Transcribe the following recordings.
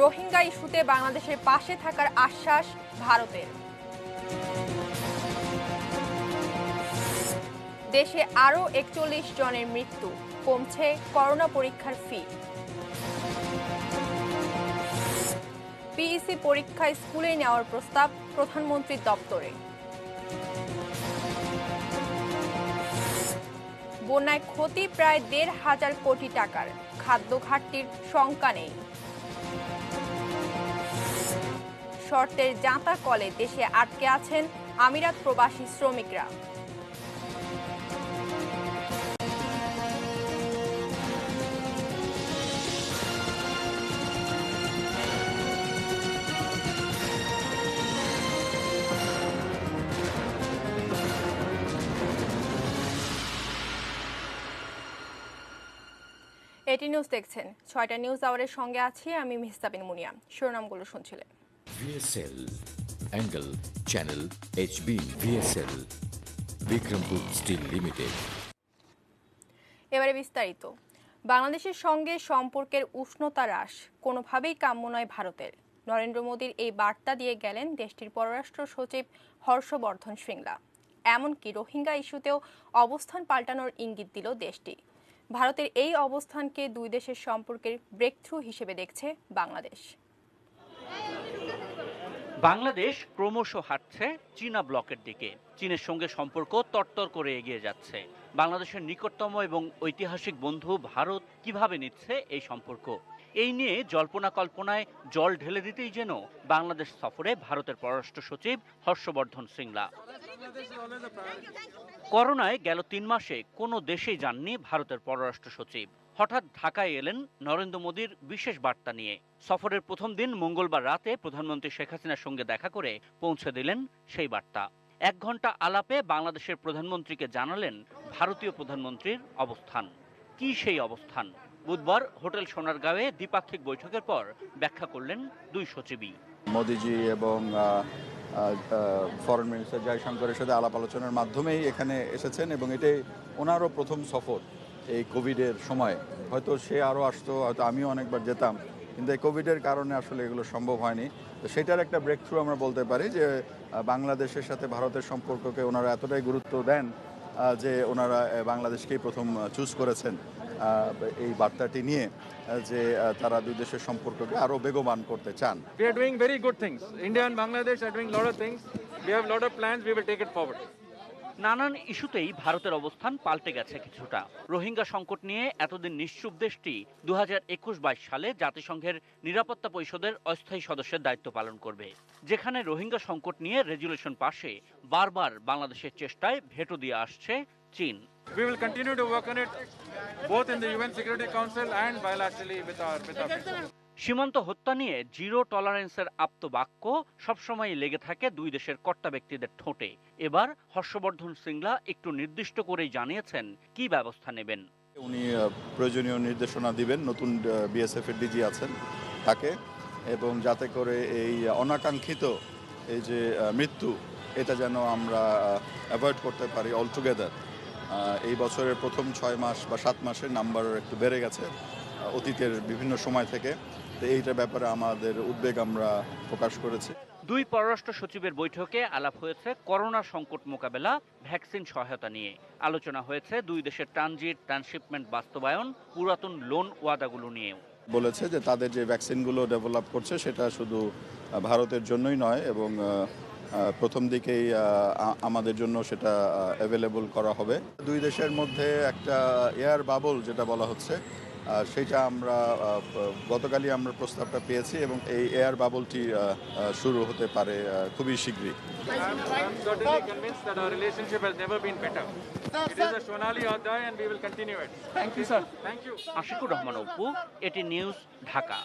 রোহিঙ্গা ইস্যুতে বাংলাদেশের পাশে থাকার আশ্বাস ভারতের। দেশে আরও ৪১ জনের মৃত্যু, কমছে করোনা পরীক্ষার ফি। পিইসি পরীক্ষা স্কুলে নেওয়ার প্রস্তাব প্রধানমন্ত্রীর দপ্তরে। বন্যায় ক্ষতি প্রায় ১,৫০০ কোটি টাকার, খাদ্য ঘাটতির শঙ্কা নেই। শর্তের জাঁতা কলে দেশে আটকে আছেন আমিরাত প্রবাসী শ্রমিকরা। এটি নিউজ দেখছেন। ৬টা নিউজ আওয়ারের সঙ্গে আছি আমি মেহসাবিন মুনিয়া। শিরোনামগুলো শুনছিলেন। VSL Angle Channel HB VSL Bikrampur Steel Limited. এবারে বিস্তারিত। বাংলাদেশের সঙ্গে সম্পর্কের উষ্ণতা হ্রাস কোনোভাবেই কাম্য নয় ভারতের। নরেন্দ্র মোদীর এই বার্তা দিয়ে গেলেন দেশটির পররাষ্ট্র সচিব হর্ষবর্ধন শ্রিংলা। এমনকি রোহিঙ্গা ইস্যুতেও অবস্থান পাল্টানোর ইঙ্গিত দিল দেশটি। ভারতের এই অবস্থানকে দুই দেশের সম্পর্কের ব্রেকথ্রু হিসেবে দেখছে বাংলাদেশ। বাংলাদেশ ক্রমশ হাঁটছে চীনা ব্লকের দিকে। চীনের সঙ্গে সম্পর্ক তরতর করে এগিয়ে যাচ্ছে। বাংলাদেশের নিকটতম এবং ঐতিহাসিক বন্ধু ভারত কিভাবে নিচ্ছে এই সম্পর্ক, এই নিয়ে জল্পনা কল্পনায় জল ঢেলে দিতেই যেন বাংলাদেশ সফরে ভারতের পররাষ্ট্র সচিব হর্ষবর্ধন শ্রিংলা। করোনায় গেল ৩ মাসে কোনো দেশেই যাননি ভারতের পররাষ্ট্র সচিব। হঠাৎ ঢাকায় এলেন নরেন্দ্র মোদীর বিশেষ বার্তা নিয়ে। সফরের প্রথম দিন মঙ্গলবার রাতে প্রধানমন্ত্রী শেখ হাসিনার সঙ্গে দেখা করে পৌঁছে দিলেন সেই বার্তা। ১ ঘন্টা আলাপে বাংলাদেশের প্রধানমন্ত্রীকে জানালেন ভারতীয় প্রধানমন্ত্রীর অবস্থান। কি সেই অবস্থান? বুধবার হোটেল সোনারগাঁওয়ে দ্বিপাক্ষিক বৈঠকের পর ব্যাখ্যা করলেন দুই সচিবই। মোদিজি এবং ফরেন মিনিস্টার জয়শঙ্করের সাথে আলাপ আলোচনার মাধ্যমেই এখানে এসেছেন এবং এটাই ওনারও প্রথম সফর এই কোভিডের সময়। হয়তো সে আরও আসতো, হয়তো আমিও অনেকবার যেতাম, কিন্তু এই কোভিডের কারণে আসলে এগুলো সম্ভব হয়নি। তো সেটার একটা ব্রেক থ্রু আমরা বলতে পারি যে বাংলাদেশের সাথে ভারতের সম্পর্ককে ওনারা এতটাই গুরুত্ব দেন যে ওনারা বাংলাদেশকেই প্রথম চুজ করেছেন এই বার্তাটি নিয়ে, যে তারা দুই দেশের সম্পর্ককে আরো বেগবান করতে চান। We are doing very good things. India and Bangladesh are doing a lot of things. We have a lot of plans. We will take it forward. নানান ইস্যুতেই ভারতের অবস্থান পাল্টে গেছে কিছুটা। রোহিঙ্গা সংকট নিয়ে এতদিন নিশ্চুপ দেশটি 2021-22 সালে জাতিসংঘের নিরাপত্তা পরিষদের অস্থায়ী সদস্যের দায়িত্ব পালন করবে, যেখানে রোহিঙ্গা সংকট নিয়ে রেজুলেশন পাশে বারবার বাংলাদেশের চেষ্টায় ভেটো দিয়ে আসছে চীন। We will continue to work on it both in the UN Security Council and bilaterally with our friends. সীমান্ত হত্যা নিয়ে জিরো টলারেন্সের আপ্তবাক্য সবসময় লেগে থাকে দুই দেশের কর্তা ব্যক্তিদের ঠোঁটে। এবার হর্ষবর্ধন শ্রিংলা একটু নির্দিষ্ট করেই জানিয়েছেন কি ব্যবস্থা নেবেন। উনি প্রয়োজনীয় নির্দেশনা দিবেন নতুন বিএসএফ এর ডিজি আছেন তাকে, এবং যাতে করে এই অনাকাঙ্ক্ষিত এই যে মৃত্যু, এটা যেন আমরা অ্যাভয়েড করতে পারি অলটুগেদার। এই বছরের প্রথম 6 মাস বা 7 মাসের নাম্বার একটু বেড়ে গেছে অতীতের বিভিন্ন সময় থেকে। তো এইটার ব্যাপারে আমাদের উদ্বেগ আমরা প্রকাশ করেছি। দুই পররাষ্ট্র সচিবের বৈঠকে আলাপ হয়েছে করোনা সংকট মোকাবেলা, ভ্যাকসিন সহায়তা নিয়ে। আলোচনা হয়েছে দুই দেশের ট্রানজিট ট্রান্সশিপমেন্ট বাস্তবায়ন, পুরাতন লোন ওয়াদাগুলো নিয়েও। বলেছে যে তাদের যে ভ্যাকসিনগুলো ডেভেলপ করছে সেটা শুধু ভারতের জন্যই নয়, এবং প্রথম দিকেই আমাদের জন্য সেটা অ্যাভেলেবল করা হবে। দুই দেশের মধ্যে একটা এয়ার বাবল যেটা বলা হচ্ছে, সেটা আমরা গতকালই আমরা প্রস্তাবটা পেয়েছি এবং এই এয়ার বাবলটি শুরু হতে পারে খুবই শীঘ্রই। I'm certainly convinced that our relationship has never been better. It is a Sonali Adhyay and we will continue it. Thank you, sir. Thank you. Ashikur Rahman Apu, এটি নিউজ, ঢাকা।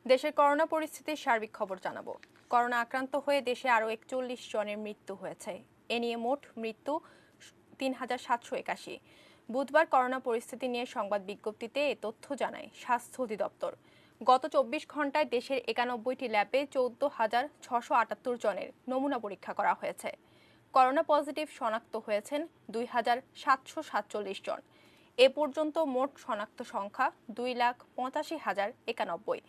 দেশের করোনা পরিস্থিতির সার্বিক খবর জানাবো। করোনা আক্রান্ত হয়ে দেশে আরও ৪১ জনের মৃত্যু হয়েছে। এ নিয়ে মোট মৃত্যু ৩,৭৮১। বুধবার করোনা পরিস্থিতি নিয়ে সংবাদ বিজ্ঞপ্তিতে এ তথ্য জানায় স্বাস্থ্য অধিদপ্তর। গত ২৪ ঘন্টায় দেশের ৯১টি ল্যাবে ১৪,৬৭৮ জনের নমুনা পরীক্ষা করা হয়েছে। করোনা পজিটিভ শনাক্ত হয়েছেন ২,৭৪৭ জন। এ পর্যন্ত মোট শনাক্ত সংখ্যা 2,85,091।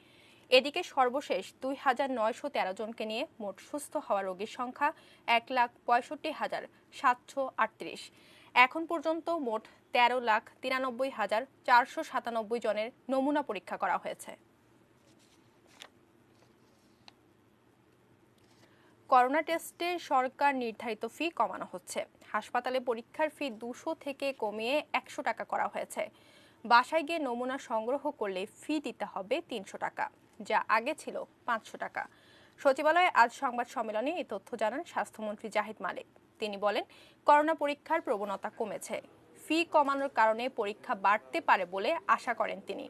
এদিকে সর্বশেষ 2,913 জনকে নিয়ে মোট সুস্থ হওয়া রোগীর সংখ্যা 1,65,738। এখন পর্যন্ত মোট 13,93,497 জনের নমুনা পরীক্ষা করা হয়েছে। করোনা টেস্টে সরকার নির্ধারিত ফি কমানো হচ্ছে। হাসপাতালে পরীক্ষার ফি 200 থেকে কমিয়ে 100 টাকা করা হয়েছে। বাসায় গিয়ে নমুনা সংগ্রহ করলে ফি দিতে হবে 300 টাকা, যা আগে ছিল 500 টাকা। সচিবালয়ে আজ সংবাদ সম্মেলনে এই তথ্য জানান স্বাস্থ্যমন্ত্রী জাহিদ মালিক। তিনি বলেন, করোনা পরীক্ষার প্রবণতা কমেছে, ফি কমানোর কারণে পরীক্ষা বাড়তে পারে বলে আশা করেন তিনি।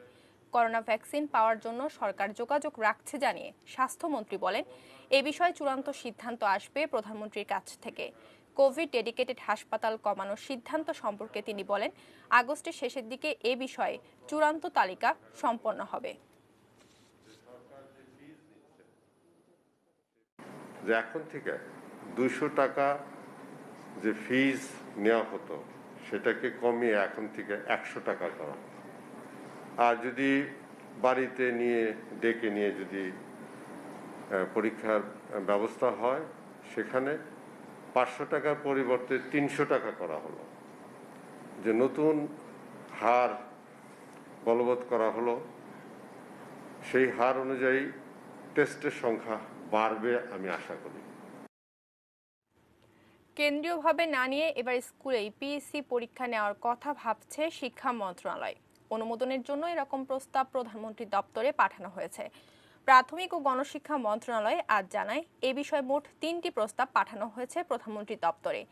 করোনা ভ্যাকসিন পাওয়ার জন্য সরকার যোগাযোগ রাখছে জানিয়ে স্বাস্থ্যমন্ত্রী বলেন, এ বিষয়ে চূড়ান্ত সিদ্ধান্ত আসবে প্রধানমন্ত্রীর কাছ থেকে। কোভিড ডেডিকেটেড হাসপাতাল কমানোর সিদ্ধান্ত সম্পর্কে তিনি বলেন, আগস্টের শেষের দিকে এ বিষয়ে চূড়ান্ত তালিকা সম্পন্ন হবে। যে এখন থেকে 200 টাকা যে ফিজ নেওয়া হতো সেটাকে কমিয়ে এখন থেকে 100 টাকা করা। আর যদি বাড়িতে নিয়ে ডেকে নিয়ে যদি পরীক্ষার ব্যবস্থা হয় সেখানে 500 টাকার পরিবর্তে 300 টাকা করা হলো। যে নতুন হার বলবৎ করা হলো, সেই হার অনুযায়ী টেস্টের সংখ্যা বাড়বে আমি আশা করি। কেন্দ্রীয়ভাবে না নিয়ে এবার স্কুলেই পিএসসি পরীক্ষা নেওয়ার কথা ভাবছে শিক্ষা মন্ত্রণালয়। অনুমোদনের জন্য এরকম প্রস্তাব প্রধানমন্ত্রী দপ্তরে পাঠানো হয়েছে। প্রাথমিক ও গণশিক্ষা মন্ত্রণালয় আজ জানায়, এ বিষয়ে মোট 3টি প্রস্তাব পাঠানো হয়েছে প্রধানমন্ত্রী দপ্তরে।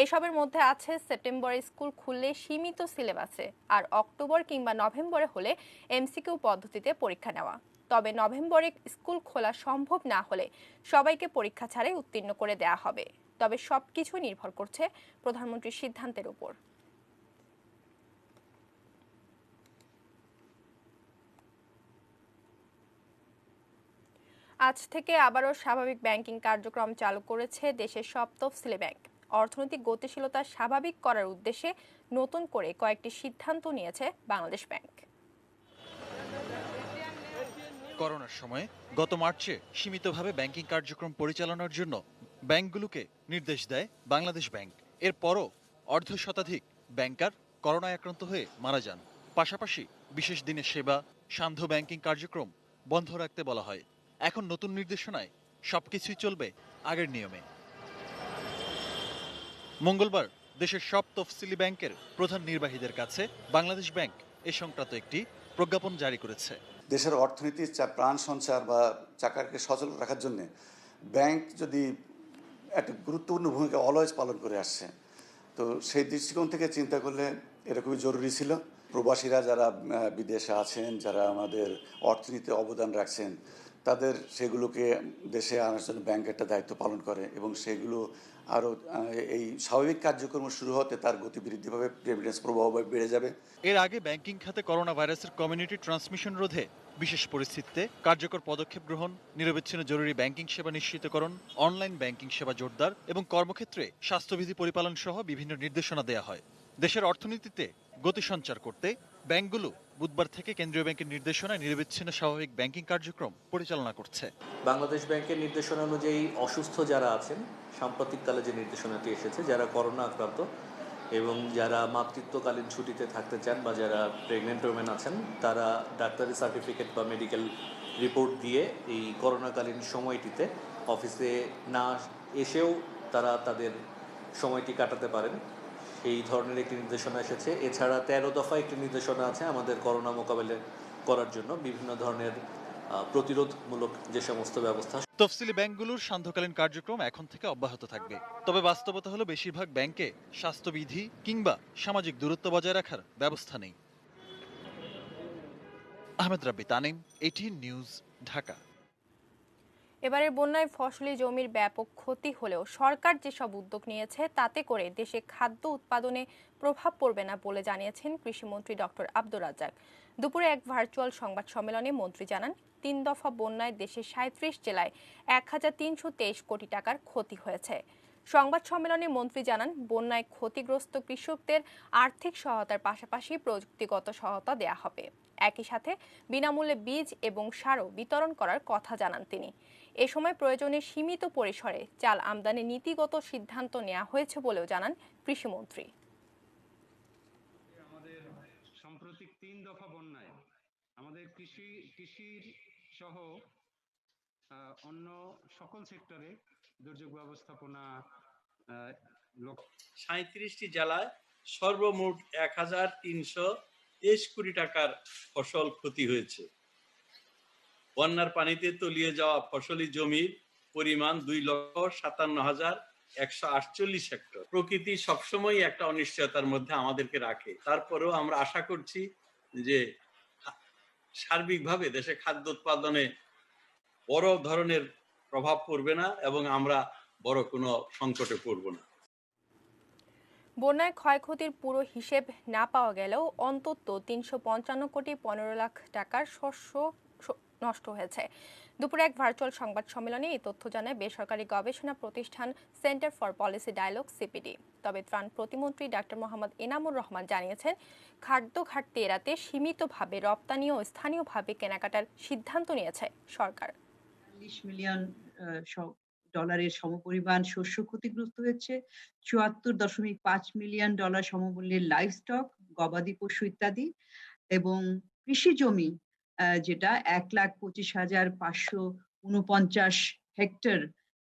এসবের মধ্যে আছে সেপ্টেম্বরে স্কুল খুললে সীমিত সিলেবাসে, আর অক্টোবর কিংবা নভেম্বরে হলে এমসিকিউ পদ্ধতিতে পরীক্ষা নেওয়া। তবে নভেম্বরে স্কুল খোলা সম্ভব না হলে সবাইকে পরীক্ষা ছাড়াই উত্তীর্ণ করে দেওয়া হবে। তবে সবকিছু নির্ভর করছে প্রধানমন্ত্রীর সিদ্ধান্তের উপর। আজ থেকে আবারও স্বাভাবিক ব্যাংকিং কার্যক্রম চালু করেছে দেশের সব তফসিলি ব্যাংক। অর্থনৈতিক গতিশীলতা স্বাভাবিক করার উদ্দেশ্যে নতুন করে কয়েকটি সিদ্ধান্ত নিয়েছে বাংলাদেশ ব্যাংক। করোনার সময়ে গত মার্চে সীমিতভাবে ব্যাংকিং কার্যক্রম পরিচালনার জন্য ব্যাংকগুলোকে নির্দেশ দেয় বাংলাদেশ ব্যাংক। এরপরও অর্ধশতাধিক ব্যাংকার করোনায় আক্রান্ত হয়ে মারা যান। পাশাপাশি বিশেষ দিনের সেবা, সান্ধ্য ব্যাংকিং কার্যক্রম বন্ধ রাখতে বলা হয়। এখন নতুন নির্দেশনায় সবকিছুই চলবে আগের নিয়মে। মঙ্গলবার দেশের সব তফসিলি ব্যাংকের প্রধান নির্বাহীদের কাছে বাংলাদেশ ব্যাংক এ সংক্রান্ত একটি প্রজ্ঞাপন জারি করেছে। দেশের অর্থনীতির প্রাণ সঞ্চার বা চাকাকে সচল রাখার জন্য ব্যাংক যদি একটা গুরুত্বপূর্ণ ভূমিকা অলওয়েজ পালন করে আসছে, তো সেই দৃষ্টিকোণ থেকে চিন্তা করলে এটা খুবই জরুরি ছিল। প্রবাসীরা যারা বিদেশে আছেন, যারা আমাদের অর্থনীতিতে অবদান রাখছেন, তাদের সেগুলোকে দেশে আনার জন্য ব্যাংক একটা দায়িত্ব পালন করে এবং সেগুলো আরও এই স্বাভাবিক কার্যক্রম শুরু হতে তার গতি বৃদ্ধি পাবে, রেমিটেন্স প্রবাহ বেড়ে যাবে। এর আগে ব্যাংকিং খাতে করোনা ভাইরাসের কমিউনিটি ট্রান্সমিশন রোধে বিশেষ পরিস্থিতিতে কার্যকর পদক্ষেপ গ্রহণ, নিরবিচ্ছিন্ন জরুরি ব্যাংকিং সেবা নিশ্চিতকরণ, অনলাইন ব্যাংকিং সেবা জোরদার এবং কর্মক্ষেত্রে স্বাস্থ্যবিধি পরিপালন সহ বিভিন্ন নির্দেশনা দেয়া হয়। দেশের অর্থনীতিতে গতি সঞ্চার করতে ব্যাংকগুলো বুধবার থেকে কেন্দ্রীয় ব্যাংকের নির্দেশনায় নিরবিচ্ছিন্ন স্বাভাবিক ব্যাংকিং কার্যক্রম পরিচালনা করছে। বাংলাদেশ ব্যাংকের নির্দেশনা অনুযায়ী অসুস্থ যারা আছেন, সাম্প্রতিককালে যে নির্দেশনাটি এসেছে, যারা করোনা আক্রান্ত এবং যারা মাতৃত্বকালীন ছুটিতে থাকতে চান বা যারা প্রেগনেন্ট ওমেন আছেন, তারা ডাক্তারি সার্টিফিকেট বা মেডিকেল রিপোর্ট দিয়ে এই করোনাকালীন সময়টিতে অফিসে না এসেও তারা তাদের সময়টি কাটাতে পারেন, এই ধরনের একটি নির্দেশনা এসেছে। এছাড়া 13 দফা একটি নির্দেশনা আছে আমাদের করোনা মোকাবেলা করার জন্য বিভিন্ন ধরনের প্রতিরোধমূলক যে সমস্ত ব্যবস্থা। তফসিলি ব্যাংকগুলোর সান্ধ্যকালীন কার্যক্রম এখন থেকে অব্যাহত থাকবে। তবে বাস্তবতা হলো বেশিরভাগ ব্যাংকে স্বাস্থ্যবিধি কিংবা সামাজিক দূরত্ব বজায় রাখার ব্যবস্থা নেই। আহমেদ রাব্বি তানিম, ATN নিউজ, ঢাকা। এবারের বন্যায় ফসলি জমির ব্যাপক ক্ষতি হলেও সরকার যেসব উদ্যোগ নিয়েছে তাতে করে দেশে খাদ্য উৎপাদনে প্রভাব পড়বে না বলে জানিয়েছেন কৃষিমন্ত্রী ডক্টর আব্দুর রাজ্জাক। দুপুরে এক ভার্চুয়াল সংবাদ সম্মেলনে মন্ত্রী জানান, 3 দফা বন্যায় দেশের 37 জেলায় 1323 কোটি টাকার ক্ষতি হয়েছে। সংবাদ সম্মেলনে মন্ত্রী জানান, বন্যায় ক্ষতিগ্রস্ত কৃষকদের আর্থিক সহায়তার পাশাপাশি প্রযুক্তিগত সহায়তা দেয়া হবে। একই সাথে বিনামূল্যে বীজ এবং সারও বিতরণ করার কথা জানান তিনি। এ সময় প্রয়োজনে সীমিত পরিসরে চাল আমদানি নীতিগত সিদ্ধান্ত নেওয়া হয়েছে বলেও জানান কৃষিমন্ত্রী। আমাদের সাম্প্রতিক 3 দফা বন্যায় আমাদের কৃষির সহ অন্য সকল সেক্টরে দুর্যোগ ব্যবস্থাপনা 37টি জেলায় সর্বমোট 1323 কোটি টাকার ফসল ক্ষতি হয়েছে। বন্যার পানিতে তলিয়ে যাওয়া ফসলি জমির পরিমাণ 2,57,148 হেক্টর। প্রকৃতি সবসময় একটা অনিশ্চয়তার মধ্যে আমাদেরকে রাখে, তারপরেও আমরা আশা করছি যে সার্বিকভাবে দেশে খাদ্য উৎপাদনে বড় ধরনের প্রভাব পড়বে না এবং আমরা বড় কোনো সংকটে পড়ব না। বন্যায় ক্ষয়ক্ষতির পুরো হিসেব না পাওয়া গেলেও অন্তত 355 কোটি 15 লাখ টাকার শস্য নষ্ট হয়েছে। দুপুরে এক ভার্চুয়াল সংবাদ সম্মেলনে এই তথ্য জানায় বেসরকারি গবেষণা প্রতিষ্ঠান Centre for Policy Dialogue CPD. তবে ত্রাণ প্রতিমন্ত্রী ডাক্তার মোহাম্মদ এনামুর রহমান জানিয়েছেন, খাদ্য ঘাটতি এড়াতে সীমিতভাবে রপ্তানি ও স্থানীয়ভাবে কেনাকাটার সিদ্ধান্ত নিয়েছে সরকার। 40 মিলিয়ন ডলারের সমপরিমাণ শস্য ক্ষতিগ্রস্ত হয়েছে। 74.5 মিলিয়ন ডলার সমমূল্যের লাইভ স্টক, গবাদি পশু ইত্যাদি, এবং কৃষি জমি যেটা 1,25,549 হেক্টর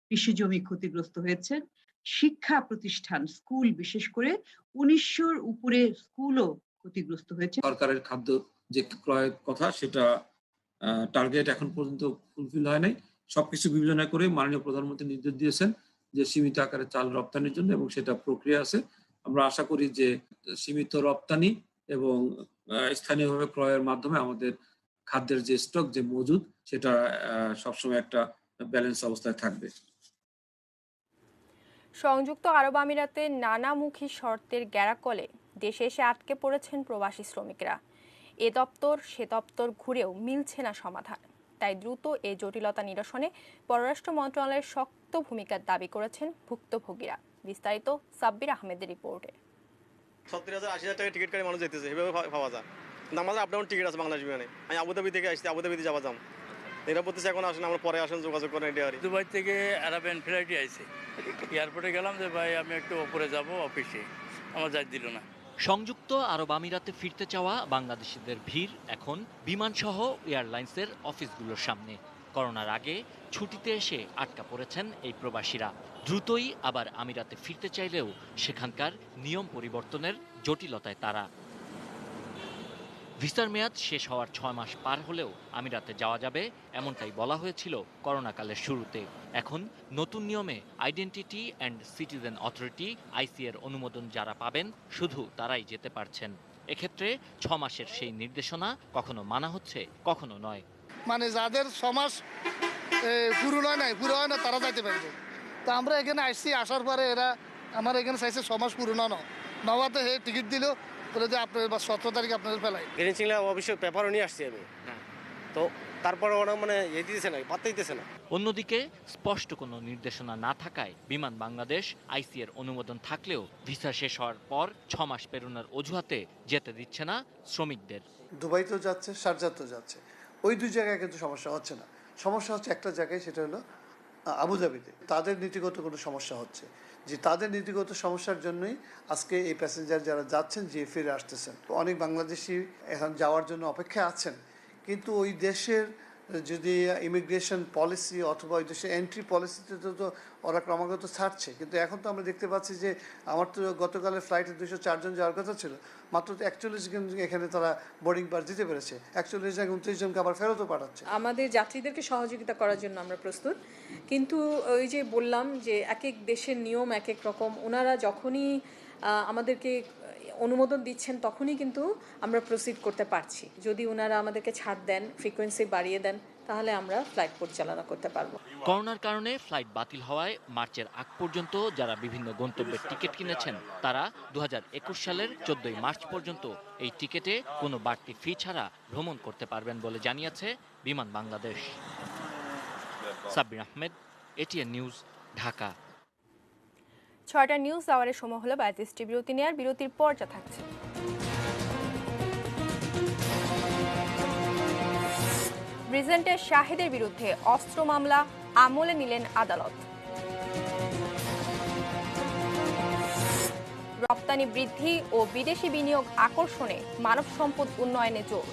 কৃষি জমি ক্ষতিগ্রস্ত হয়েছে। শিক্ষা প্রতিষ্ঠান, স্কুল, বিশেষ করে 1900-র উপরে স্কুলও ক্ষতিগ্রস্ত হয়েছে। সরকারের খাদ্য যে ক্রয়ের কথা, সেটা টার্গেট এখন পর্যন্ত ফুলফিল হয় নাই। সবকিছু বিবেচনা করে মাননীয় প্রধানমন্ত্রী নির্দেশ দিয়েছেন যে সীমিত আকারে চাল রপ্তানির জন্য, এবং সেটা প্রক্রিয়া আছে। আমরা আশা করি যে সীমিত রপ্তানি এবং স্থানীয়ভাবে ক্রয়ের মাধ্যমে আমাদের খাদ্যের যে স্টক যে মজুদ, সেটা সবসময় একটা ব্যালেন্স অবস্থায় থাকবে। সংযুক্ত আরব আমিরাতে নানামুখী শর্তের গ্যারাকলে দেশে এসে আটকে পড়েছেন প্রবাসী শ্রমিকরা। এ দপ্তর সে দপ্তর ঘুরেও মিলছে না সমাধান। তাই দ্রুত এই জটিলতা নিরসনে পররাষ্ট্র মন্ত্রণালয়ের শক্ত ভূমিকার দাবি করেছেন ভুক্তভোগীরা। বিস্তারিত সাব্বির আহমেদের রিপোর্টে। 70,000-80,000 টাকা টিকিট করে মানুষ যেতেছে, এভাবে পাওয়া যায় না। আমাদের আপ ডাউন টিকিট আছে বাংলাদেশ বিমানে। আমি আবুধাবি থেকে আসছি, আবুধাবিতে যাওয়া যাম। এরা বলতেছে এখন আসেন, আমরা পরে আসেন, যোগাযোগ করেন। দুবাই থেকে আরাবিয়ান ফ্লাইটে আইছে, এয়ারপোর্টে গেলাম যে ভাই আমি একটু ওপরে যাব অফিসে, আমার যাই দিল না। সংযুক্ত আরব আমিরাতে ফিরতে চাওয়া বাংলাদেশিদের ভিড় এখন বিমানসহ এয়ারলাইন্সের অফিসগুলোর সামনে। করোনার আগে ছুটিতে এসে আটকা পড়েছেন এই প্রবাসীরা। দ্রুতই আবার আমিরাতে ফিরতে চাইলেও সেখানকার নিয়ম পরিবর্তনের জটিলতায় তারা। ভিসার মেয়াদ শেষ হওয়ার 6 মাস পার হলেও আমিরাতে যাওয়া যাবে, এমনটাই বলা হয়েছিল করোনাকালের শুরুতে। এখন নতুন নিয়মে আইডেন্টিটি অ্যান্ড সিটিজেন অথরিটি আইসি এর অনুমোদন যারা পাবেন শুধু তারাই যেতে পারছেন। এক্ষেত্রে 6 মাসের সেই নির্দেশনা কখনো মানা হচ্ছে, কখনো নয়। মানে যাদের 6 মাস পুরো হয় না তারা যাইতে পারবে। তো আমরা এখানে আসছি, আসার পরে এরা আমার এখানে চাইছে 6 মাস পুরো নওয়াতে হে টিকিট দিল, বলে যে আপনার 17 তারিখ আপনাদের ফেলাই। গ্রিনচিংলা অবশ্যই পেপারও নিয়ে আসছি আমি, তো তারপরে ওরা মানে দিতেছে না, পাত্তা দিতেছে না। অন্যদিকে স্পষ্ট কোনো নির্দেশনা না থাকায় বিমান বাংলাদেশ আইসি এর অনুমোদন থাকলেও ভিসা শেষ হওয়ার পর 6 মাস পেরোনোর অজুহাতে যেতে দিচ্ছে না শ্রমিকদের। দুবাইতেও যাচ্ছে, শারজাতেও যাচ্ছে, ওই দুই জায়গায় কিন্তু সমস্যা হচ্ছে না। সমস্যা হচ্ছে একটা জায়গায়, সেটা হলো আবুধাবিতে। তাদের নীতিগত কোনো সমস্যা হচ্ছে, যে তাদের নীতিগত সমস্যার জন্যই আজকে এই প্যাসেঞ্জার যারা যাচ্ছেন যে ফিরে আসতেছেন। অনেক বাংলাদেশি এখন যাওয়ার জন্য অপেক্ষায় আছেন, কিন্তু ওই দেশের যদি ইমিগ্রেশন পলিসি অথবা ওই দেশের এন্ট্রি পলিসিতে তো ওরা ক্রমাগত ছাড়ছে। কিন্তু এখন তো আমরা দেখতে পাচ্ছি যে আমার তো গতকালের ফ্লাইটে 204 জন যাওয়ার কথা ছিল, মাত্র 41 জন এখানে তারা বোর্ডিং পাস দিতে পেরেছে। 41 জন 29 জনকে আবার ফেরতও পাঠাচ্ছে। আমাদের যাত্রীদেরকে সহযোগিতা করার জন্য আমরা প্রস্তুত, কিন্তু ওই যে বললাম যে এক এক দেশের নিয়ম এক এক রকম। ওনারা যখনই আমাদেরকে অনুমোদন দিচ্ছেন তখনই কিন্তু আমরা প্রসিড করতে পারছি। যদি ওনারা আমাদেরকে ছাড় দেন, ফ্রিকোয়েন্সি বাড়িয়ে দেন, তাহলে আমরা ফ্লাইট পরিচালনা করতে পারবো। করোনার কারণে ফ্লাইট বাতিল হওয়ায় মার্চের আগ পর্যন্ত যারা বিভিন্ন গন্তব্যের টিকিট কিনেছেন তারা 2021 সালের 14 মার্চ পর্যন্ত এই টিকিটে কোনো বাড়তি ফি ছাড়া ভ্রমণ করতে পারবেন বলে জানিয়েছে বিমান বাংলাদেশ। Sabbir Ahmed, ATN news, Dhaka. 6টা নিউজ আওয়ারের সময় হলো 32টি বিরতি নেওয়ার। বিরতির পর যা থাকছে। রিজেন্টের শাহিদের বিরুদ্ধে অস্ত্র মামলা আমলে নিলেন আদালত। রপ্তানি বৃদ্ধি ও বিদেশি বিনিয়োগ আকর্ষণে মানব সম্পদ উন্নয়নে জোর।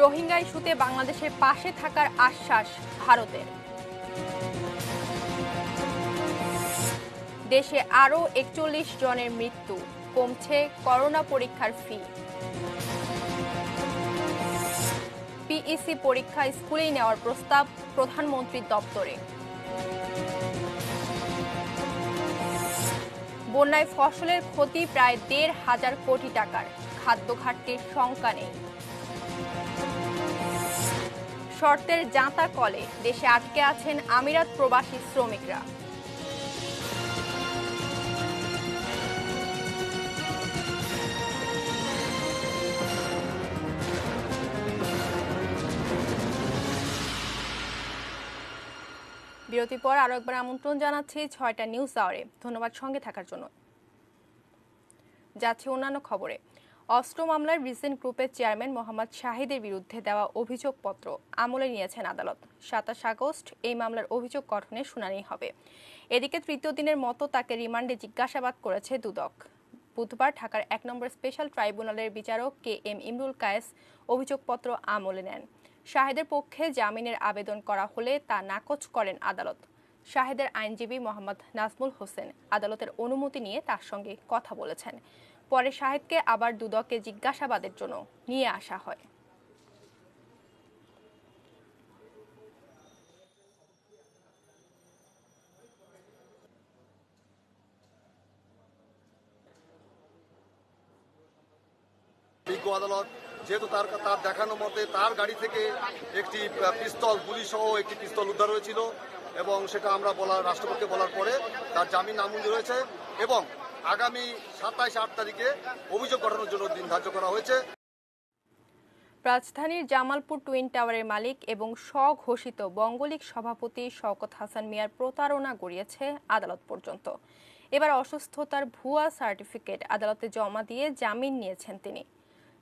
রোহিঙ্গা ইস্যুতে বাংলাদেশের পাশে থাকার আশ্বাস ভারতের। দেশে আরও 41 জনের মৃত্যু, কমছে করোনা পরীক্ষার ফি। পিইসি পরীক্ষা স্কুলেই নেওয়ার প্রস্তাব প্রধানমন্ত্রীর দপ্তরে। বন্যায় ফসলের ক্ষতি প্রায় 1,500 কোটি টাকার, খাদ্য ঘাটতির শঙ্কা নেই। শর্তের জাঁতা কলে দেশে আটকে আছেন আমিরাত প্রবাসী শ্রমিকরা। বিরতির পর আরো একবার আমন্ত্রণ জানাচ্ছি 6টা নিউজ আওয়ারে। ধন্যবাদ সঙ্গে থাকার জন্য। যাচ্ছে অন্যান্য খবরে। অস্ত্র মামলার রিজেন্ট গ্রুপের চেয়ারম্যান মোহাম্মদ শাহিদের বিরুদ্ধে দেওয়া অভিযোগপত্র আমলে নিয়েছেন আদালত। 27 আগস্ট এই মামলার অভিযোগ গঠনের শুনানি হবে। এদিকে তৃতীয় দিনের মতো তাকে রিমান্ডে জিজ্ঞাসাবাদ করেছে দুদক। বুধবার ঢাকার 1 নম্বর স্পেশাল ট্রাইব্যুনালের বিচারক KM ইমরুল কায়েস অভিযোগপত্র আমলে নেন। শাহিদের পক্ষে জামিনের আবেদন করা হলে তা নাকচ করেন আদালত। শাহিদের আইনজীবী মোহাম্মদ নাজমুল হোসেন আদালতের অনুমতি নিয়ে তার সঙ্গে কথা বলেছেন। পরে শাহিদকে আবার দুদকে জিজ্ঞাসাবাদের জন্য নিয়ে আসা হয়। বিজ্ঞ আদালত যেহেতু তার দেখানো মতে তার গাড়ি থেকে একটি পিস্তল, গুলি সহ একটি পিস্তল উদ্ধার হয়েছিল এবং সেটা আমরা রাষ্ট্রপতিকে বলার পরে তার জামিন নামঞ্জুর হয়েছে এবং আগামী 27-8 তারিখে অভিযোগ গঠনের জন্য দিন ধার্য করা হয়েছে। রাজধানীর জামালপুর টুইন টাওয়ারের মালিক এবং স্বঘোষিত বঙ্গলীগ সভাপতি শওকত হাসান মিয়ার প্রতারণা গড়িয়েছে আদালত পর্যন্ত। এবার অসুস্থতার ভুয়া সার্টিফিকেট আদালতে জমা দিয়ে জামিন নিয়েছেন তিনি।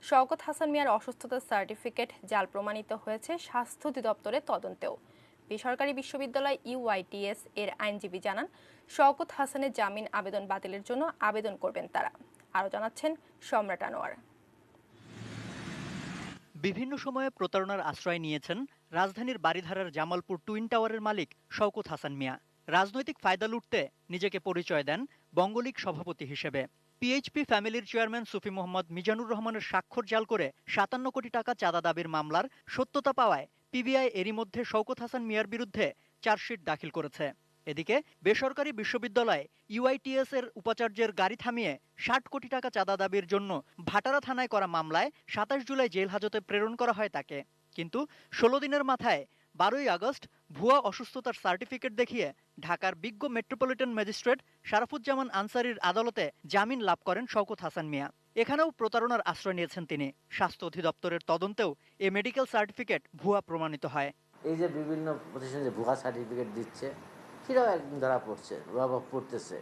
শওকত হাসান মিয়ার অসুস্থতার সার্টিফিকেট জাল প্রমাণিত হয়েছে স্বাস্থ্য অধিদপ্তরের তদন্তেও। বেসরকারি বিশ্ববিদ্যালয় UITS এর আইনজীবী জানান, শওকত হাসানের জামিন আবেদন বাতিলের জন্য আবেদন করবেন তারা। আরও জানাচ্ছেন সম্রাট আনোয়ার। বিভিন্ন সময়ে প্রতারণার আশ্রয় নিয়েছেন রাজধানীর বারিধারার জামালপুর টুইন টাওয়ারের মালিক শওকত হাসান মিয়া। রাজনৈতিক ফায়দা লুটতে নিজেকে পরিচয় দেন বঙ্গলীগ সভাপতি হিসেবে। PHP ফ্যামিলির চেয়ারম্যান সুফি মোহাম্মদ মিজানুর রহমানের স্বাক্ষর জাল করে 57 কোটি টাকা চাঁদা দাবির মামলার সত্যতা পাওয়ায় PBI এরই মধ্যে শওকত হাসান মিয়ার বিরুদ্ধে চার্জশিট দাখিল করেছে। এদিকে বেসরকারি বিশ্ববিদ্যালয় UITS এর উপাচার্যের গাড়ি থামিয়ে 60 কোটি টাকা চাঁদা দাবির জন্য ভাটারা থানায় করা মামলায় 27 জুলাই জেল হাজতে প্রেরণ করা হয় তাকে। কিন্তু 16 দিনের মাথায় 12 আগস্ট ভুয়া অসুস্থতার সার্টিফিকেট দেখিয়ে ঢাকার বিজ্ঞ মেট্রোপলিটন ম্যাজিস্ট্রেট শারাফুজ্জামান আনসারীর আদালতে জামিন লাভ করেন শওকত হাসান মিয়া। এখানেও প্রতারণার আশ্রয় নিয়েছেন তিনি। স্বাস্থ্য অধিদপ্তরের তদন্তেও এই মেডিকেল সার্টিফিকেট ভুয়া প্রমাণিত হয়। এই যে বিভিন্ন প্রতিষ্ঠান যে ভুয়া সার্টিফিকেট দিচ্ছে সেটাও একদম ধরা পড়ছে বা পড়তেছে।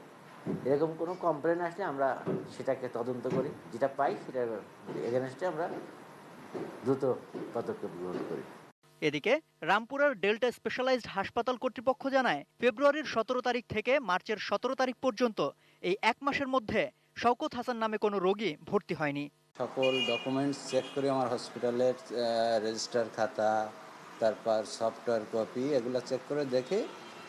এরকম কোনো কমপ্লেন আসলে আমরা সেটাকে তদন্ত করি, যেটা পাই সেটার এগেনস্টে আমরা দ্রুত পদক্ষেপ গ্রহণ করি। এদিকে রামপুরার ডেল্টা স্পেশালাইজড হাসপাতাল কর্তৃপক্ষ জানায়, ফেব্রুয়ারির 17 তারিখ থেকে মার্চের 17 তারিখ পর্যন্ত এই 1 মাসের মধ্যে শওকত হাসান নামে কোনো রোগী ভর্তি হয়নি। সকল ডকুমেন্টস চেক করে আমার হসপিটালের রেজিস্টার খাতা, তারপর সফটওয়্যার কপি, এগুলো চেক করে দেখে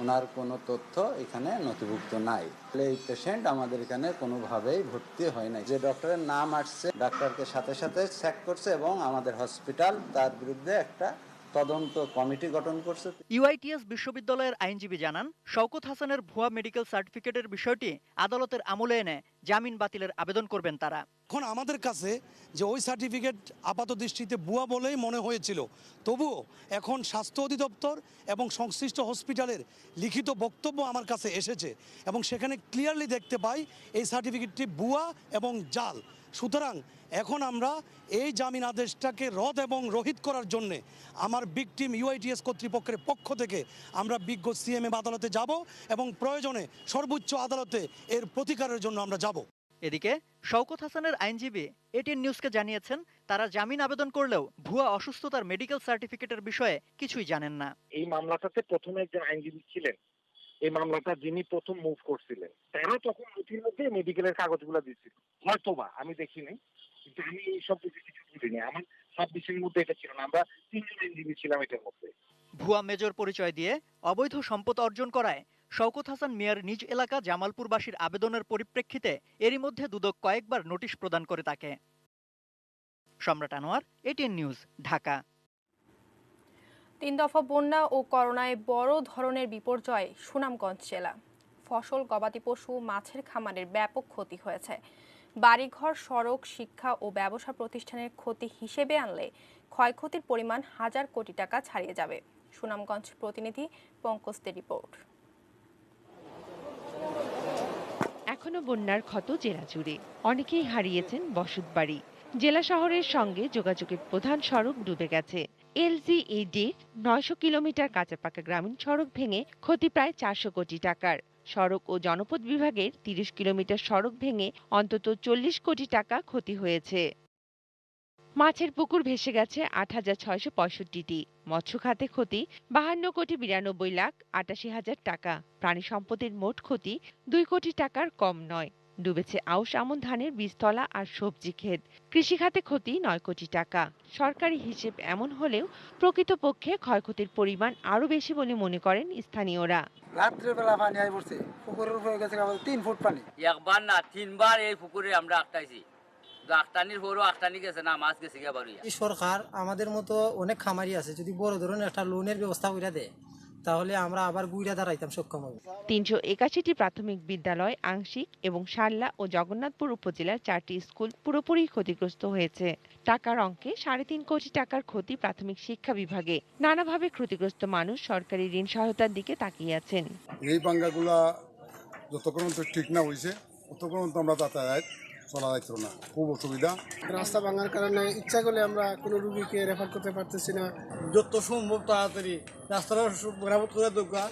ওনার কোনো তথ্য এখানে নথিভুক্ত নাই। এই পেশেন্ট আমাদের এখানে কোনোভাবেই ভর্তি হয় নাই। যে ডক্টরের নাম আসছে, ডাক্তারকে সাথে সাথে চেক করছে এবং আমাদের হসপিটাল তার বিরুদ্ধে একটা তদন্ত কমিটি গঠন করছে। UITS বিশ্ববিদ্যালয়ের আইনজীবী জানান, শওকত হাসানের ভুয়া মেডিকেল সার্টিফিকেটের বিষয়টি আদালতের আমলে এনে জামিন বাতিলের আবেদন করবেন তারা। এখন আমাদের কাছে যে ওই সার্টিফিকেট আপাত দৃষ্টিতে ভুয়া বলেই মনে হয়েছিল, তবুও এখন স্বাস্থ্য অধিদপ্তর এবং সংশ্লিষ্ট হসপিটালের লিখিত বক্তব্য আমার কাছে এসেছে এবং সেখানে ক্লিয়ারলি দেখতে পাই এই সার্টিফিকেটটি ভুয়া এবং জাল। সুতরাং এখন আমরা এই জামিন আদেশটাকে রদ এবং রহিত করার জন্যে আমার ভিকটিম ইউআইটিএস কর্তৃপক্ষের পক্ষ থেকে আমরা বিজ্ঞ সিএমএম আদালতে যাব এবং প্রয়োজনে সর্বোচ্চ আদালতে এর প্রতিকারের জন্য আমরা যাব। এদিকে শওকত হাসানের আইনজীবী এটিএন নিউজকে জানিয়েছেন তারা জামিন আবেদন করলেও ভুয়া অসুস্থতার মেডিকেল সার্টিফিকেটের বিষয়ে কিছুই জানেন না। এই মামলাটাতে প্রথমে একজন আইনজীবী ছিলেন, এই মামলাটা যিনি প্রথম মুভ করছিলেন তারা তখন নথির মধ্যে মেডিকেলের কাগজগুলো দিচ্ছিল, হয়তোবা আমি দেখিনি, কিন্তু আমি এই সব কিছু বুঝিনি। আমার সাবমিশনের মধ্যে এটা ছিল না, আমরা 3 জন আইনজীবী ছিলাম এটার মধ্যে। ভুয়া মেজর পরিচয় দিয়ে অবৈধ সম্পদ অর্জন করায় শওকত হাসান মিয়ার নিজ এলাকা জামালপুরবাসীর আবেদনের পরিপ্রেক্ষিতে এরই মধ্যে দুদক কয়েকবার নোটিশ প্রদান করে তাকে। সম্রাট আনোয়ার, এটিএন নিউজ, ঢাকা। 3 দফা বন্যা ও করোনায় বড় ধরনের বিপর্যয় সুনামগঞ্জ জেলা। ফসল, গবাদি পশু, মাছের খামারের ব্যাপক ক্ষতি হয়েছে। বাড়িঘর, সড়ক, শিক্ষা ও ব্যবসা প্রতিষ্ঠানের ক্ষতি হিসেবে আনলে ক্ষয়ক্ষতির পরিমাণ হাজার কোটি টাকা ছাড়িয়ে যাবে। সুনামগঞ্জ প্রতিনিধি পঙ্কজদের রিপোর্ট। এখনো বন্যার ক্ষত জেলা জুড়ে, অনেকেই হারিয়েছেন বসতবাড়ি। জেলা শহরের সঙ্গে যোগাযোগের প্রধান সড়ক ডুবে গেছে। LGEDর 900 কিলোমিটার কাঁচাপাকা গ্রামীণ সড়ক ভেঙে ক্ষতি প্রায় 400 কোটি টাকার। সড়ক ও জনপথ বিভাগের 30 কিলোমিটার সড়ক ভেঙে অন্তত 40 কোটি টাকা ক্ষতি হয়েছে। মাছের পুকুর ভেসে গেছে 8,665টি। মৎস্য খাতে ক্ষতি 52 কোটি 92 লাখ 88 হাজার টাকা। প্রাণী সম্পদের মোট ক্ষতি 2 কোটি টাকার কম নয়। ডুবেছে আউশ আমন ধানের বীজতলা আর সবজি ক্ষেত। কৃষি খাতে ক্ষতি 9 কোটি টাকা। সরকারি হিসেব এমন হলেও প্রকৃতপক্ষে ক্ষয়ক্ষতির পরিমাণ আরো বেশি বলে মনে করেন স্থানীয়রা। রাত্রেবেলা পানি আই পড়ছে, পুকুরের উপরে গেছে 3 ফুট পানি। একবার না 3 বার এই পুকুরে আমরা আটকাইছি। আটটানির পরও আটটানি গেছে না, মাছ গেছে গিয়া বাড়ি। সরকার আমাদের মতো অনেক খামারি আছে, যদি বড় ধরনের একটা লোনের ব্যবস্থা করে দেয় তাহলে আমরা আবার গুইরা দাঁড়াইতাম সক্ষম হব। 381টি প্রাথমিক বিদ্যালয় আংশিক এবং শার্লা ও জগন্নাথপুর উপজেলার 4টি স্কুল পুরোপুরি ক্ষতিগ্রস্ত হয়েছে। টাকার অঙ্কে 3.5 কোটি টাকার ক্ষতি প্রাথমিক শিক্ষা বিভাগে। নানাভাবে ক্ষতিগ্রস্ত মানুষ সরকারি ঋণ সহায়তার দিকে তাকিয়ে আছেন। এই বাঙ্গাগুলা যতক্ষণ ঠিক না হয়েছে ততক্ষণ আমরা যাতায়াত চলা যাইত না, খুব অসুবিধা। রাস্তা ভাঙার কারণে ইচ্ছা করলে আমরা কোনো রুগীকে রেফার করতে পারতেছি না। যত সম্ভব তাড়াতাড়ি রাস্তাটা মেরামত করে দরকার।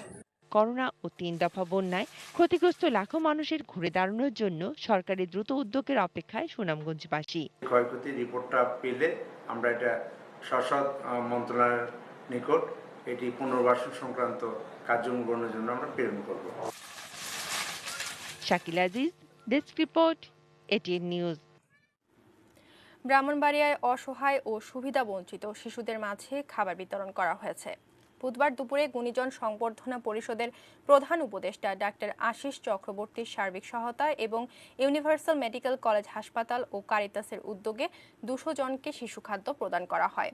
করোনা ও 3 দফা বন্যায় ক্ষতিগ্রস্ত লাখো মানুষের ঘুরে দাঁড়ানোর জন্য সরকারি দ্রুত উদ্যোগের অপেক্ষায় সুনামগঞ্জবাসী। ক্ষয়ক্ষতির রিপোর্টটা পেলে আমরা এটা শাসক মন্ত্রণালয়ের নিকট এটি পুনর্বাসন সংক্রান্ত কার্যক্রম গ্রহণের জন্য আমরা প্রেরণ করব। Shakil Aziz, desk report, ATN news. ব্রাহ্মণবাড়িয়ায় অসহায় ও সুবিধা বঞ্চিত শিশুদের মাঝে খাবার বিতরণ করা হয়েছে। বুধবার দুপুরে গুণীজন সংবর্ধনা পরিষদের প্রধান উপদেষ্টা ডাক্তার আশিস চক্রবর্তীর সার্বিক সহায়তায় এবং ইউনিভার্সাল মেডিকেল কলেজ হাসপাতাল ও কারিতাসের উদ্যোগে 200 জনকে শিশু খাদ্য প্রদান করা হয়।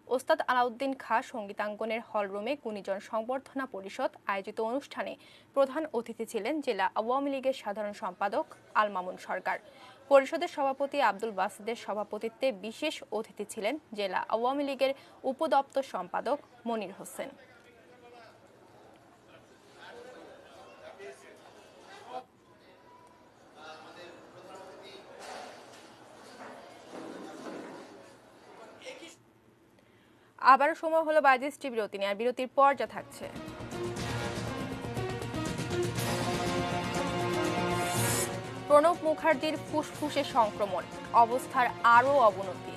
ওস্তাদ আলাউদ্দিন খাঁ সঙ্গীতাঙ্গনের হলরুমে গুণীজন সংবর্ধনা পরিষদ আয়োজিত অনুষ্ঠানে প্রধান অতিথি ছিলেন জেলা আওয়ামী লীগের সাধারণ সম্পাদক আল মামুন সরকার। পরিষদের সভাপতি আব্দুল বাসিদের সভাপতিত্বে বিশেষ অতিথি ছিলেন জেলা আওয়ামী লীগের উপদপ্তর সম্পাদক মনির হোসেন। আবারও সময় হলো বাজেস্টি বিরতি নিয়ে, আর বিরতির পর যা থাকছে। প্রণব মুখার্জির ফুসফুসে সংক্রমণ, অবস্থার আরও অবনতি।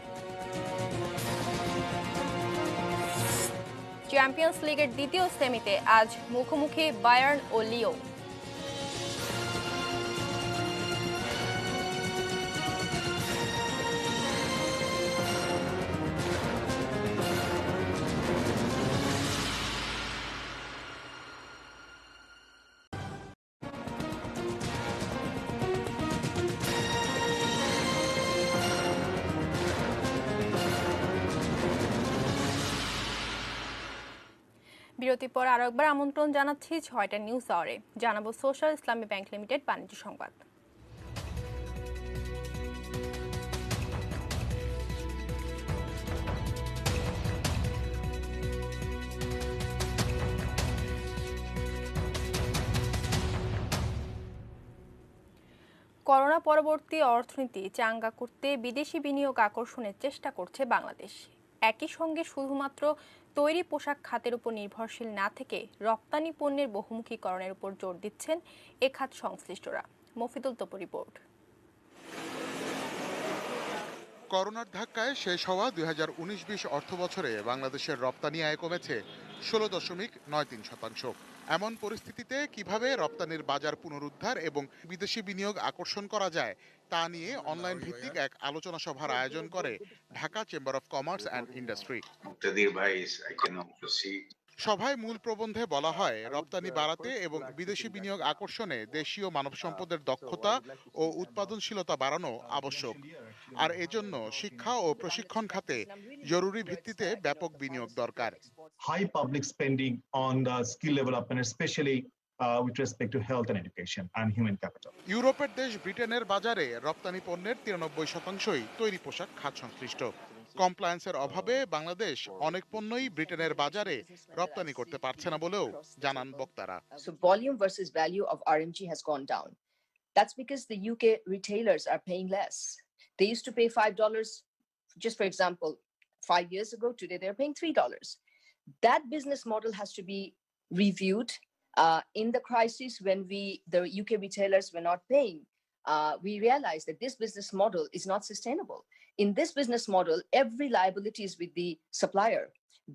চ্যাম্পিয়ন্স লিগের দ্বিতীয় সেমিতে আজ মুখোমুখি বায়ার্ন ও লিও। বিরতির পর আরো একবার আমন্ত্রণ জানাচ্ছি 6টা নিউজ আওয়ারে। জানাবো সোশ্যাল ইসলামী ব্যাংক লিমিটেড বাণিজ্য সংবাদ। করোনা পরবর্তী অর্থনীতি চাঙ্গা করতে বিদেশি বিনিয়োগ আকর্ষণের চেষ্টা করছে বাংলাদেশ। একই সঙ্গে শুধুমাত্র তৈরি পোশাক খাতের উপর নির্ভরশীল না থেকে রপ্তানি পণ্যের বহুমুখীকরণের উপর জোর দিচ্ছেন এ খাত সংশ্লিষ্টরা। মফিদুল তপু রিপোর্ট। করোনার ধাক্কায় শেষ হওয়া 2019-20 অর্থবছরে বাংলাদেশের রপ্তানি আয় কমেছে 16.93%। এমন পরিস্থিতিতে কিভাবে রপ্তানির বাজার পুনরুদ্ধার এবং বিদেশি বিনিয়োগ আকর্ষণ করা যায় তা নিয়ে অনলাইন ভিত্তিক এক আলোচনা সভার আয়োজন করে Dhaka chamber of commerce and industry. সভায় মূল প্রবন্ধে বলা হয়, রপ্তানি বাড়াতে এবং বিদেশি বিনিয়োগ আকর্ষণে দেশীয় মানব সম্পদের দক্ষতা ও উৎপাদনশীলতা বাড়ানো আবশ্যক। আর এজন্য শিক্ষা ও প্রশিক্ষণ খাতে জরুরি ভিত্তিতে ব্যাপক বিনিয়োগ দরকার। High public spending on the skill development, especially with respect to health and education and human capital. ইউরোপের দেশ ব্রিটেনের বাজারে রপ্তানি পণ্যের 93%ই তৈরি পোশাক খাত সংশ্লিষ্ট। কমপ্লায়েন্সের অভাবে বাংলাদেশ অনেক পণ্যই ব্রিটেনের বাজারে রপ্তানি করতে পারছে না বলেও জানান বক্তারা। So volume versus value of RMG has gone down. That's because the UK retailers are paying less. They used to pay $5, just for example, 5 years ago. Today they're paying $3. That business model has to be reviewed. In the crisis, when the UK retailers were not paying, we realized that this business model is not sustainable. In this business model, every liability is with the supplier.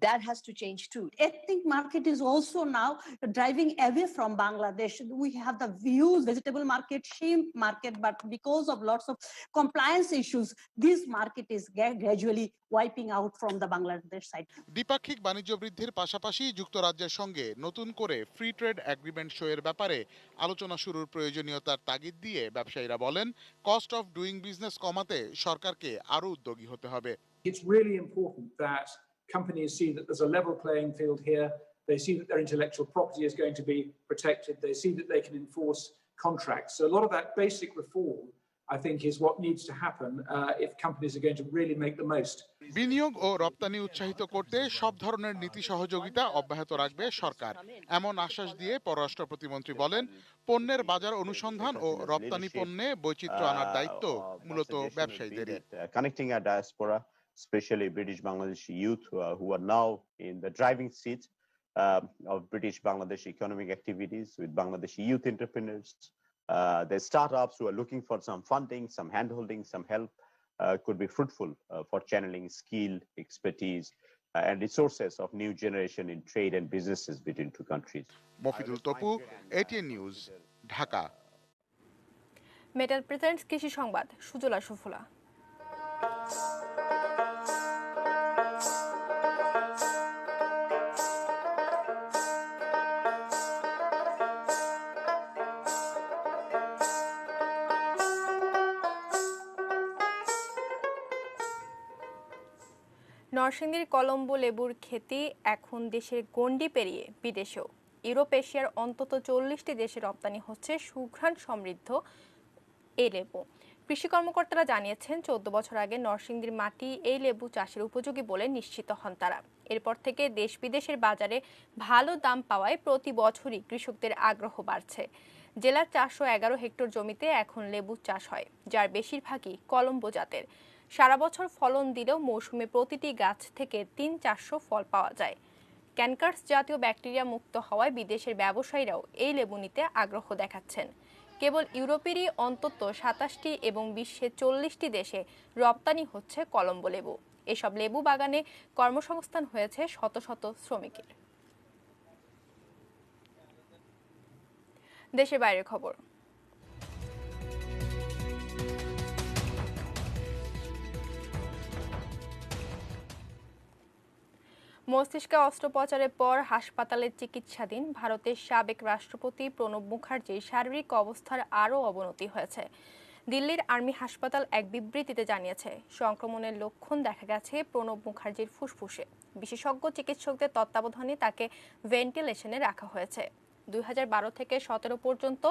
That has to change too. Ethnic market is also now driving away from Bangladesh. We have the views, vegetable market, shrimp market, but because of lots of compliance issues, this market is gradually wiping out from the Bangladesh side. দ্বিপাক্ষিক বাণিজ্য বৃদ্ধির পাশাপাশি যুক্তরাজ্যের সঙ্গে নতুন করে free trade agreement সইয়ের ব্যাপারে আলোচনা শুরুর প্রয়োজনীয়তার তাগিদ দিয়ে ব্যবসায়ীরা বলেন, কস্ট অফ ডুইং বিজনেস কমাতে সরকারকে আরো উদ্যোগী হতে হবে। It's really important that companies see that there's a level playing field here. They see that their intellectual property is going to be protected. They see that they can enforce contracts. So a lot of that basic reform, I think, is what needs to happen if companies are going to really make the most. বিনিয়োগ ও রপ্তানি উৎসাহিত করতে সব ধরনের নীতি সহযোগিতা অব্যাহত রাখবে সরকার, এমন আশ্বাস দিয়ে পররাষ্ট্র প্রতিমন্ত্রী বলেন, পণ্যের বাজার অনুসন্ধান ও রপ্তানি পণ্যে বৈচিত্র্য আনার দায়িত্ব মূলত ব্যবসায়ীদেরই। Connecting our diaspora, especially British Bangladeshi youth who are now in the driving seat of British Bangladesh economic activities with Bangladeshi youth entrepreneurs. The startups who are looking for some funding, some handholding, some help could be fruitful for channeling skill, expertise and resources of new generation in trade and businesses between two countries. Mofidul Topu, ATN News, Dhaka. Metal presents কৃষি সংবাদ, সুজলা সুফলা। নরসিংদীর কলম্বো লেবুর খেতি এখন দেশের গণ্ডি পেরিয়ে বিদেশেও। ইউরোপ এশিয়ার অন্তত 40টি দেশে রপ্তানি হচ্ছে সুঘ্রাণ সমৃদ্ধ এই লেবু। কৃষি কর্মকর্তারা জানিয়েছেন, 14 বছর আগে নরসিংদীর মাটি এই লেবু চাষের উপযোগী বলে নিশ্চিত হন তারা। এরপর থেকে দেশ বিদেশের বাজারে ভালো দাম পাওয়ায় প্রতি বছরই কৃষকদের আগ্রহ বাড়ছে। জেলার 411 হেক্টর জমিতে এখন লেবু চাষ হয়, যার বেশিরভাগই কলম্বো জাতের। সারা বছর ফলন দিলেও মৌসুমে প্রতিটি গাছ থেকে 300-400 ফল পাওয়া যায়। ক্যানকার্স জাতীয় ব্যাকটেরিয়া মুক্ত হওয়ায় বিদেশের ব্যবসায়ীরাও এই লেবু নিতে আগ্রহ দেখাচ্ছেন। কেবল ইউরোপেরই অন্তত 27টি এবং বিশ্বের 40টি দেশে রপ্তানি হচ্ছে কলম্বো লেবু। এসব লেবু বাগানে কর্মসংস্থান হয়েছে শত শত শ্রমিকের। দেশের বাইরের খবর। মস্তিষ্কে অস্ত্রোপচারের পর হাসপাতালে চিকিৎসাধীন ভারতের সাবেক রাষ্ট্রপতি প্রণব মুখার্জির শারীরিক অবস্থার আরও অবনতি হয়েছে। দিল্লির আর্মি হাসপাতাল এক বিবৃতিতে জানিয়েছে, সংক্রমণের লক্ষণ দেখা গেছে প্রণব মুখার্জির ফুসফুসে। বিশেষজ্ঞ চিকিৎসকদের তত্ত্বাবধানে তাকে ভেন্টিলেশনে রাখা হয়েছে। 2012 থেকে 17 পর্যন্ত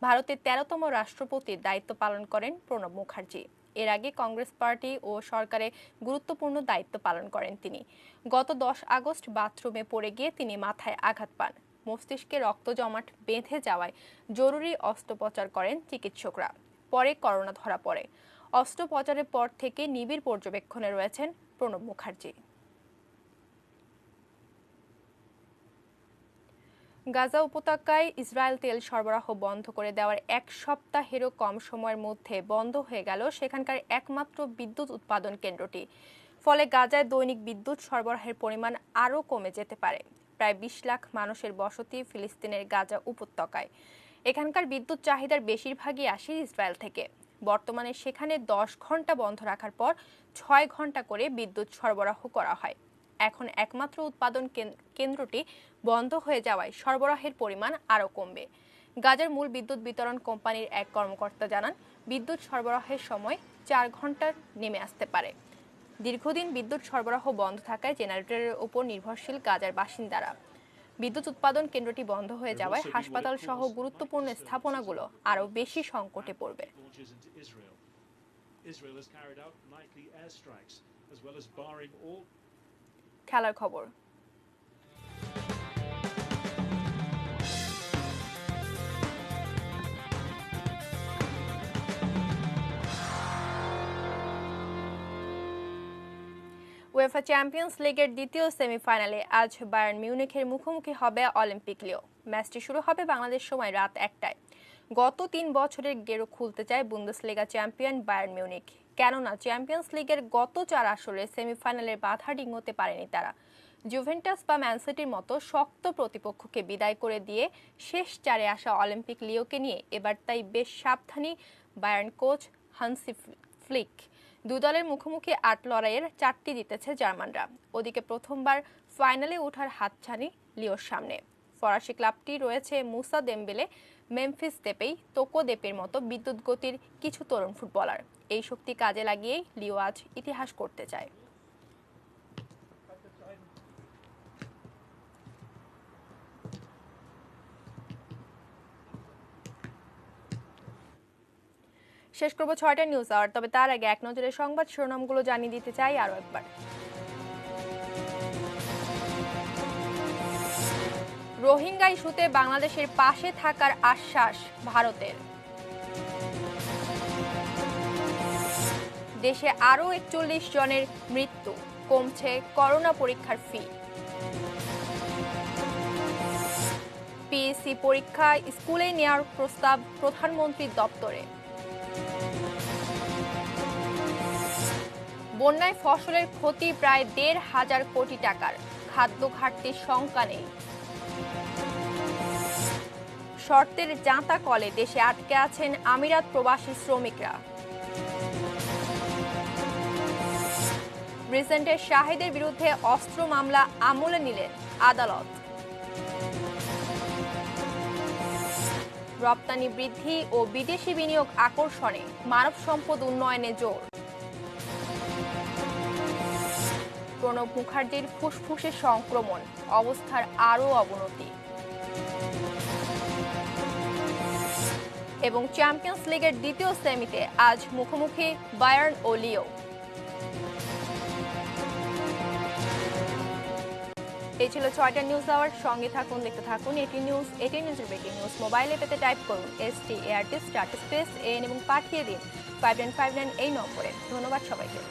ভারতের 13তম রাষ্ট্রপতির দায়িত্ব পালন করেন প্রণব মুখার্জি। এর আগে কংগ্রেস পার্টি ও সরকারে গুরুত্বপূর্ণ দায়িত্ব পালন করেন তিনি। গত 10 আগস্ট বাথরুমে পড়ে গিয়ে তিনি মাথায় আঘাত পান। মস্তিষ্কে রক্ত জমাট বেঁধে যাওয়ায় জরুরি অস্ত্রোপচার করেন চিকিৎসকরা। পরে করোনা ধরা পড়ে। অস্ত্রোপচারের পর থেকে নিবিড় পর্যবেক্ষণে রয়েছেন প্রণব মুখার্জি। গাজা উপত্যকায় ইসরায়েল তেল সরবরাহ বন্ধ করে দেওয়ার এক সপ্তাহেরও কম সময়ের মধ্যে বন্ধ হয়ে গেল সেখানকার একমাত্র বিদ্যুৎ উৎপাদন কেন্দ্রটি। ফলে গাজায় দৈনিক বিদ্যুৎ সরবরাহের পরিমাণ আরও কমে যেতে পারে। প্রায় 20 লাখ মানুষের বসতি ফিলিস্তিনের গাজা উপত্যকায়। এখানকার বিদ্যুৎ চাহিদার বেশিরভাগই আসে ইসরায়েল থেকে। বর্তমানে সেখানে 10 ঘন্টা বন্ধ রাখার পর 6 ঘন্টা করে বিদ্যুৎ সরবরাহ করা হয়। এখন একমাত্র উৎপাদন কেন্দ্রটি বন্ধ হয়ে যাওয়ায় সরবরাহের পরিমাণ আরও কমবে। গাজার মূল বিদ্যুৎ বিতরণ কোম্পানির এক কর্মকর্তা জানান, বিদ্যুৎ সরবরাহের সময় 4 ঘন্টা নেমে আসতে পারে। দীর্ঘদিন বিদ্যুৎ সরবরাহ বন্ধ থাকায় জেনারেটরের উপর নির্ভরশীল গাজার বাসিন্দারা। বিদ্যুৎ উৎপাদন কেন্দ্রটি বন্ধ হয়ে যাওয়ায় হাসপাতাল সহ গুরুত্বপূর্ণ স্থাপনাগুলো আরও বেশি সংকটে পড়বে। খেলার খবর। উয়েফা চ্যাম্পিয়ন্স লিগের দ্বিতীয় সেমিফাইনালে আজ বায়ার্ন মিউনিখের মুখোমুখি হবে অলিম্পিক লিও। ম্যাচটি শুরু হবে বাংলাদেশ সময় রাত 1টায়। গত 3 বছরের গেরো খুলতে চায় বুন্দেসলিগা চ্যাম্পিয়ন বায়ার্ন মিউনিখ। কেননা চ্যাম্পিয়ন্স লিগের গত 4 আসরে সেমিফাইনালের বাধা ডিঙোতে পারেনি তারা। জুভেন্টাস বা ম্যান সিটির মতো শক্ত প্রতিপক্ষকে বিদায় করে দিয়ে শেষ 4-এ আসা অলিম্পিক লিওকে নিয়ে এবার তাই বেশ সাবধানী বায়ার্ন কোচ হান্সি ফ্লিক। দুই দলের মুখোমুখি 8 লড়াইয়ের 4টি জিতেছে জার্মানরা। ওদিকে প্রথমবার ফাইনালে ওঠার হাতছানি লিওর সামনে। ফরাসি ক্লাবটি রয়েছে মুসা দেমবেলে, মেমফিস দেপেই, তোকো দেপের মতো বিদ্যুৎ গতির কিছু তরুণ ফুটবলার। এই শক্তি কাজে লাগিয়েই লিও আজ ইতিহাস করতে চায়। শেষ করব 6টা নিউজ আওয়ার, তবে তার আগে এক নজরে সংবাদ শিরোনামগুলো জানিয়ে দিতে চাই আরও একবার। রোহিঙ্গা ইস্যুতে বাংলাদেশের পাশে থাকার আশ্বাস ভারতের। দেশে আরও 41 জনের মৃত্যু, কমছে করোনা পরীক্ষার ফি। পিএসসি পরীক্ষা স্কুলে নেওয়ার প্রস্তাব প্রধানমন্ত্রীর দপ্তরে। বন্যায় ফসলের ক্ষতি প্রায় 1,500 কোটি টাকার, খাদ্য ঘাটতির শঙ্কা নেই। শর্তের জাঁতা কলে দেশে আটকে আছেন আমিরাত প্রবাসী শ্রমিকরা। রিসেন্টের শাহিদের বিরুদ্ধে অস্ত্র মামলা আমলে নিলেন আদালত। রপ্তানি বৃদ্ধি ও বিদেশি বিনিয়োগ আকর্ষণে মানব সম্পদ উন্নয়নে জোর। প্রণব মুখার্জির ফুসফুসে সংক্রমণ, অবস্থার আরও অবনতি। এবং চ্যাম্পিয়ন্স লিগের দ্বিতীয় সেমিতে আজ মুখোমুখি বায়ার্ন ও লিও। এই ছিল 6টা নিউজ আওয়ার। সঙ্গে থাকুন, দেখতে থাকুন এটি নিউজ। এটি নিউজের ব্রেকিং নিউজ মোবাইলে পেতে টাইপ করুন START স্পেস AN এবং পাঠিয়ে দিন 5959 এই নম্বরে। ধন্যবাদ সবাইকে।